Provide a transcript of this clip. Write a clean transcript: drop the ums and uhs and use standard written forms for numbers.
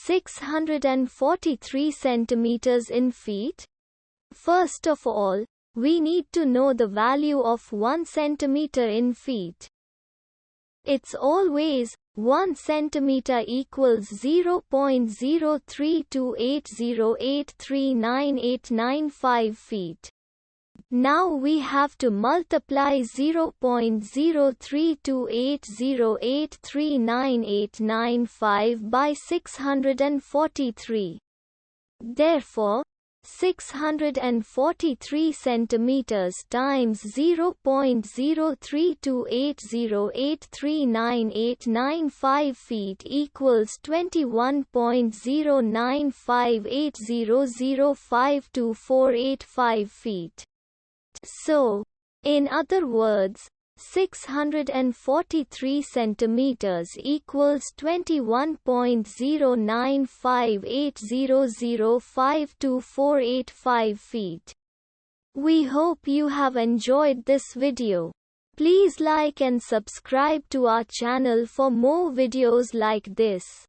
643 centimeters in feet? First of all, we need to know the value of 1 centimeter in feet. It's always 1 centimeter equals 0.03280839895 feet. Now we have to multiply 0.03280839895 by 643. Therefore, 643 centimeters times 0.03280839895 feet equals 21.09580052485 feet. So, in other words, 643 centimeters equals 21.09580052485 feet. We hope you have enjoyed this video. Please like and subscribe to our channel for more videos like this.